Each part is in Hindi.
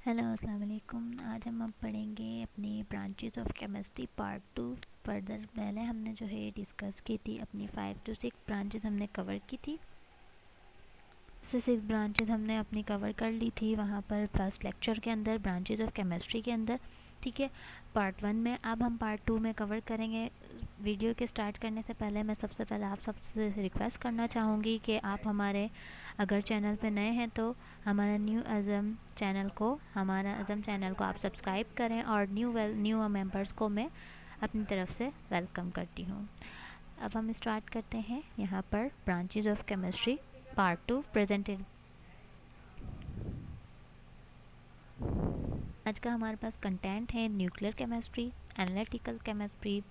हेलो अस्सलाम वालेकुम। आज हम अब पढ़ेंगे अपनी branches of chemistry part 2। Further पहले हमने जो है डिस्कस की थी अपनी 5 to 6 ब्रांचेस हमने कवर की थी। से 6 ब्रांचेस हमने अपनी कवर कर ली थी वहाँ पर फर्स्ट लेक्चर के अंदर ब्रांचेस ऑफ केमिस्ट्री के अंदर। ठीक है, पार्ट 1 में। अब हम पार्ट 2 में कवर करेंगे। वीडियो के स्टार्ट करने से पहले मैं सबसे पहले आप सबसे रिक्वेस्ट करना चाहूँगी कि आप हमारे अगर चैनल पे नए हैं तो हमारा हमारा अज़म चैनल को आप सब्सक्राइब करें और न्यू मेंबर्स को मैं अपनी तरफ से वेलकम करती हूँ। अब हम स्टार्ट करते हैं यहाँ पर branches of chemistry part 2 presented. आज का हमारे पास कंटेंट है nuclear chemistry, analytical chemistry,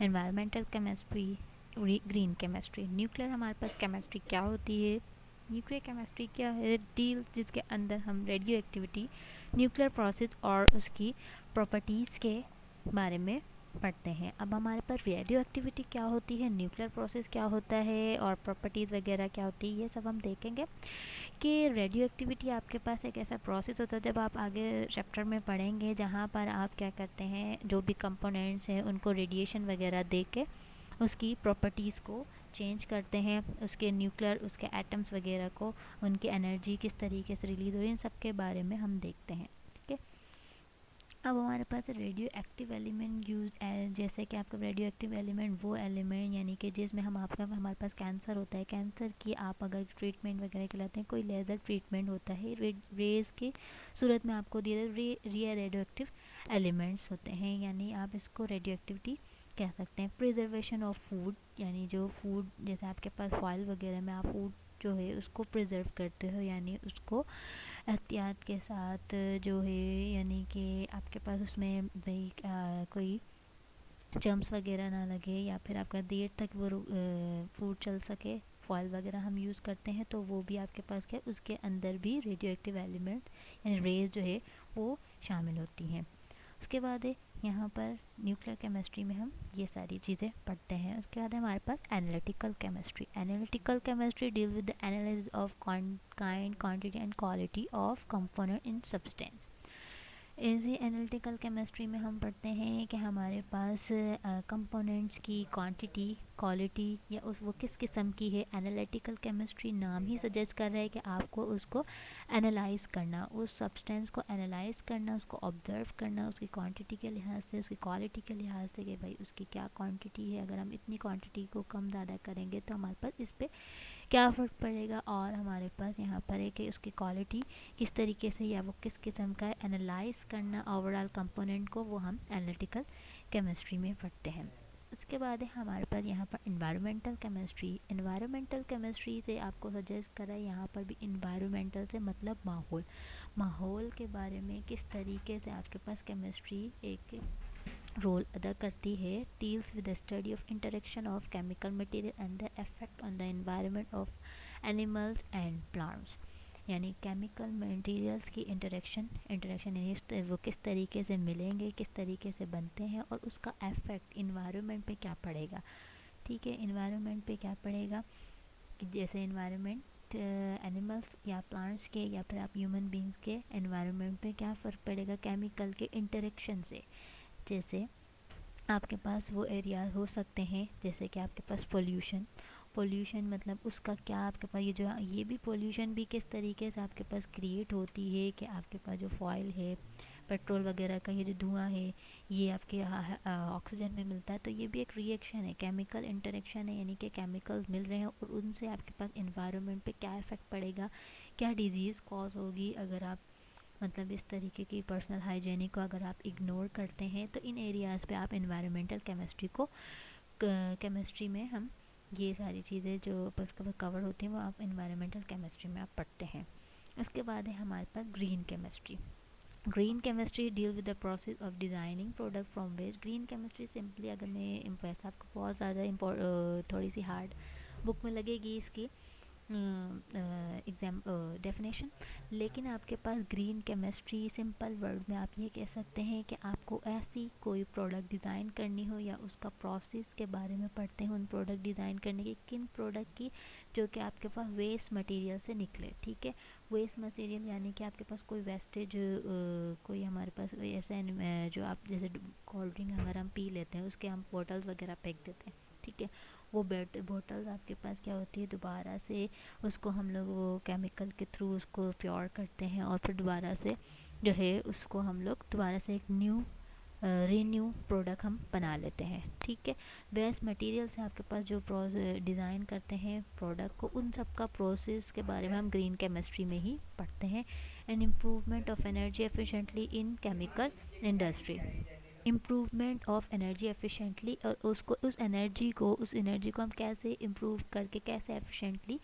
environmental chemistry, green chemistry. Nuclear हमारे पास केमिस्ट्री क्या होती है? न्यूक्लियर केमिस्ट्री क्या है? डील जिसके अंदर हम रेडियो एक्टिविटी, न्यूक्लियर प्रोसेस और उसकी प्रॉपर्टीज़ के बारे में पढ़ते हैं। अब हमारे पास रेडियो एक्टिविटी क्या होती है, न्यूक्लियर प्रोसेस क्या होता है और प्रॉपर्टीज़ वगैरह क्या होती है, ये सब हम देखेंगे। कि रेडियो एक्टिविटी आपके पास एक ऐसा प्रोसेस होता है, जब आप आगे चैप्टर में पढ़ेंगे, जहाँ पर आप क्या करते हैं, जो भी कंपोनेंट्स हैं उनको रेडिएशन वगैरह दे के उसकी प्रॉपर्टीज़ को चेंज करते हैं, उसके न्यूक्लियर उसके एटम्स वगैरह को, उनकी एनर्जी किस तरीके से रिलीज़ हो रही है, इन सब के बारे में हम देखते हैं। ठीक है, अब हमारे पास रेडियो एक्टिव एलिमेंट यूज, जैसे कि आपका रेडियो एक्टिव एलिमेंट वो एलिमेंट यानी कि जिसमें हमारे पास कैंसर होता है, कैंसर की आप अगर ट्रीटमेंट वगैरह के लाते हैं, कोई लेज़र ट्रीटमेंट होता है, रेज की सूरत में आपको दिए रेडियो एक्टिव एलिमेंट्स होते हैं, यानी आप इसको रेडियो एक्टिविटी कह सकते हैं। प्रिजर्वेशन ऑफ फूड, यानी जो फूड जैसे आपके पास फॉइल वगैरह में आप फूड जो है उसको प्रिजर्व करते हो, यानी उसको एहतियात के साथ जो है, यानी कि आपके पास उसमें भाई कोई जम्स वगैरह ना लगे या फिर आपका देर तक वो फूड चल सके, फॉयल वगैरह हम यूज़ करते हैं, तो वो भी आपके पास क्या, उसके अंदर भी रेडियो एक्टिव एलिमेंट यानी रेज जो है वो शामिल होती हैं। उसके बाद है यहाँ पर न्यूक्लियर केमिस्ट्री में हम ये सारी चीज़ें पढ़ते हैं। उसके बाद है हमारे पास analytical chemistry. Analytical chemistry deal with the analysis of kind, quantity and quality of component in substance. इसी एनालिटिकल केमिस्ट्री में हम पढ़ते हैं कि हमारे पास कंपोनेंट्स की क्वांटिटी, क्वालिटी या उस वो किस किस्म की है। एनालिटिकल केमिस्ट्री नाम ही सजेस्ट कर रहा है कि आपको उसको एनालाइज करना, उस सब्सटेंस को एनालाइज करना, उसको ऑब्जर्व करना, उसकी क्वांटिटी के लिहाज से, उसकी क्वालिटी के लिहाज से कि भाई उसकी क्या क्वांटिटी है, अगर हम इतनी क्वांटिटी को कम ज़्यादा करेंगे तो हमारे पास इस पर क्या फ़र्क पड़ेगा, और हमारे पास यहाँ पर है कि उसकी क्वालिटी किस तरीके से या वो किस किस्म का एनालाइज करना ओवरऑल कंपोनेंट को, वो हम एनालिटिकल केमिस्ट्री में पढ़ते हैं। उसके बाद है हमारे पास यहाँ पर इन्वायरमेंटल केमिस्ट्री। इन्वायरमेंटल केमिस्ट्री से आपको सजेस्ट करा है यहाँ पर भी, इन्वायरमेंटल से मतलब माहौल, माहौल के बारे में किस तरीके से आपके पास केमिस्ट्री एक रोल अदा करती है। Deals with the study of interaction of chemical material and the effect on the environment of animals and plants, यानी केमिकल मटेरियल्स की इंटरेक्शन यानी वो किस तरीके से मिलेंगे, किस तरीके से बनते हैं और उसका इफेक्ट इन्वायरमेंट पे क्या पड़ेगा। ठीक है, इन्वायरमेंट पे क्या पड़ेगा कि जैसे इन्वायरमेंट एनिमल्स या प्लांट्स के या फिर आप ह्यूमन बींग्स के एनवायरनमेंट पे क्या फ़र्क पड़ेगा केमिकल के इंटरेक्शन से। जैसे आपके पास वो एरियाज हो सकते हैं, जैसे कि आपके पास पोल्यूशन, पोल्यूशन मतलब उसका क्या आपके पास ये भी पोल्यूशन भी किस तरीके से आपके पास क्रिएट होती है कि आपके पास जो फॉइल है, पेट्रोल वगैरह का ये जो धुआं है, ये आपके ऑक्सीजन में मिलता है, तो ये भी एक रिएक्शन है, केमिकल इंटरेक्शन है, यानी कि केमिकल्स मिल रहे हैं और उनसे आपके पास इन्वायरमेंट पे क्या इफ़ेक्ट पड़ेगा, क्या डिजीज़ कॉज होगी अगर आप मतलब इस तरीके की पर्सनल हाइजीनिक को अगर आप इग्नोर करते हैं। तो इन एरियाज़ पे आप इन्वायरमेंटल केमिस्ट्री को केमिस्ट्री में हम ये सारी चीज़ें जो कवर होती हैं वो आप इन्वायरमेंटल केमिस्ट्री में आप पढ़ते हैं। उसके बाद है हमारे पास green chemistry. Green chemistry deal with the process of designing product from waste. Green chemistry simply अगर मैं वैसे आपको बहुत ज़्यादा थोड़ी सी हार्ड बुक में लगेगी इसकी, एग्जाम डेफिनेशन। लेकिन आपके पास ग्रीन केमिस्ट्री सिंपल वर्ड में आप ये कह सकते हैं कि आपको ऐसी कोई प्रोडक्ट डिज़ाइन करनी हो या उसका प्रोसेस के बारे में पढ़ते हैं, उन प्रोडक्ट डिज़ाइन करने की, किन प्रोडक्ट की जो कि आपके पास वेस्ट मटेरियल से निकले। ठीक है, वेस्ट मटेरियल यानी कि आपके पास कोई वेस्टेज, कोई हमारे पास ऐसा जो आप जैसे कोल्ड ड्रिंक अगर हम पी लेते हैं उसके हम बॉटल्स वगैरह फेंक देते हैं। ठीक है, वो बॉटल्स आपके पास क्या होती है, दोबारा से उसको हम लोग वो केमिकल के थ्रू उसको प्योर करते हैं और फिर दोबारा से जो है उसको हम लोग दोबारा से एक न्यू रीन्यू प्रोडक्ट हम बना लेते हैं। ठीक है, वेस्ट मटेरियल से आपके पास जो डिज़ाइन करते हैं प्रोडक्ट को, उन सब का प्रोसेस के बारे में हम ग्रीन केमिस्ट्री में ही पढ़ते हैं। And improvement of energy efficiently in chemical industry. Improvement of energy efficiently, और उसको उस एनर्जी को हम कैसे इम्प्रूव करके कैसे एफिशिएंटली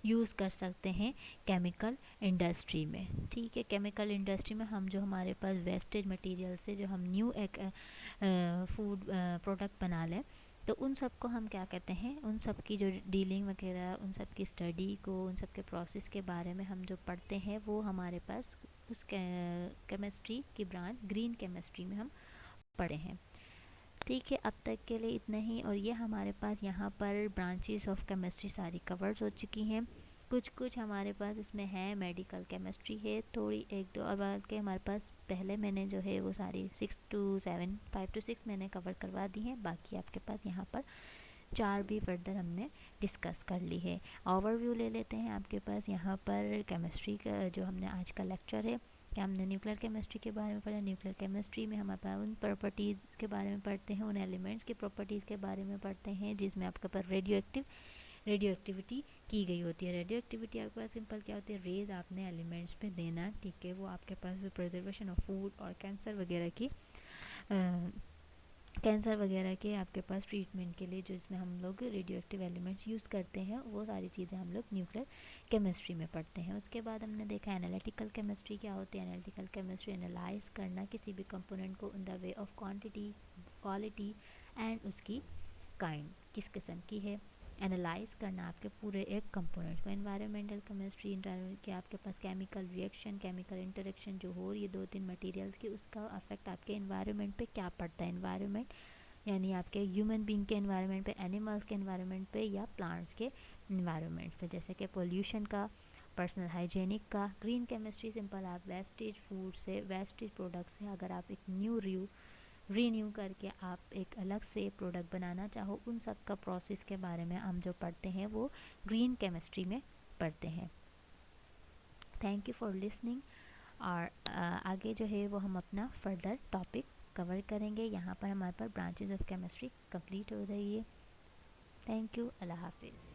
यूज़ कर सकते हैं केमिकल इंडस्ट्री में। ठीक है, केमिकल इंडस्ट्री में हम जो हमारे पास वेस्टेज मटेरियल से जो हम न्यू एक फूड प्रोडक्ट बना लें, तो उन सब को हम क्या कहते हैं, उन सब की जो डीलिंग वगैरह, उन सब की स्टडी को, उन सब के प्रोसेस के बारे में हम जो पढ़ते हैं वो हमारे पास उस केमिस्ट्री की ब्रांच ग्रीन केमिस्ट्री में हम पढ़े हैं। ठीक है, अब तक के लिए इतना ही। और ये हमारे पास यहाँ पर ब्रांचेस ऑफ केमिस्ट्री सारी कवर्ड हो चुकी हैं। कुछ कुछ हमारे पास इसमें है, मेडिकल केमिस्ट्री है थोड़ी एक दो, और बाद के हमारे पास पहले मैंने जो है वो सारी 6 to 7, 5 to 6 मैंने कवर करवा दी हैं। बाकी आपके पास यहाँ पर 4 भी फर्दर हमने डिस्कस कर ली है। ओवरव्यू ले लेते हैं आपके पास यहाँ पर केमिस्ट्री का जो हमने आज का लेक्चर है, क्या हमने न्यूक्लियर केमिस्ट्री के बारे में पढ़ा। न्यूक्लियर केमिस्ट्री में हमारे पास उन प्रॉपर्टीज़ के बारे में पढ़ते हैं, उन एलिमेंट्स की प्रॉपर्टीज़ के बारे में पढ़ते हैं जिसमें आपके पास रेडियो एक्टिविटी की गई होती है। रेडियो एक्टिविटी आपके पास सिंपल क्या होती है, रेज आपने एलिमेंट्स पे देना। ठीक है, वो आपके पास प्रिजर्वेशन ऑफ फूड और कैंसर वगैरह के आपके पास ट्रीटमेंट के लिए जो इसमें हम लोग रेडियो एक्टिव एलिमेंट्स यूज़ करते हैं, वो सारी चीज़ें हम लोग न्यूक्लियर केमिस्ट्री में पढ़ते हैं। उसके बाद हमने देखा एनालिटिकल केमिस्ट्री क्या होती है। एनालिटिकल केमिस्ट्री एनालाइज करना किसी भी कंपोनेंट को in the way of quantity, quality and उसकी काइंड, किस किस्म की है, एनालाइज करना आपके पूरे एक कंपोनेंट को। एनवायरमेंटल केमिस्ट्री के आपके पास केमिकल रिएक्शन, केमिकल इंटरेक्शन जो हो रही है 2-3 मटेरियल्स की, उसका अफेक्ट आपके एनवायरनमेंट पे क्या पड़ता है। एनवायरनमेंट यानी आपके ह्यूमन बींग के एनवायरनमेंट पे, एनिमल्स के एनवायरनमेंट पे, या प्लांट्स के एनवायरनमेंट पे, जैसे कि पोल्यूशन का, पर्सनल हाइजीनिक का। ग्रीन केमिस्ट्री सिंपल, आप वेस्टेज फूड से, वेस्टेज प्रोडक्ट से अगर आप एक रीन्यू करके आप एक अलग से प्रोडक्ट बनाना चाहो, उन सब का प्रोसेस के बारे में हम जो पढ़ते हैं वो ग्रीन केमिस्ट्री में पढ़ते हैं। Thank you for listening. और आगे जो है वो हम अपना फर्दर टॉपिक कवर करेंगे। यहाँ पर हमारे पास ब्रांचेस ऑफ केमिस्ट्री कंप्लीट हो रही है। थैंक यू, अल्लाह हाफिज़।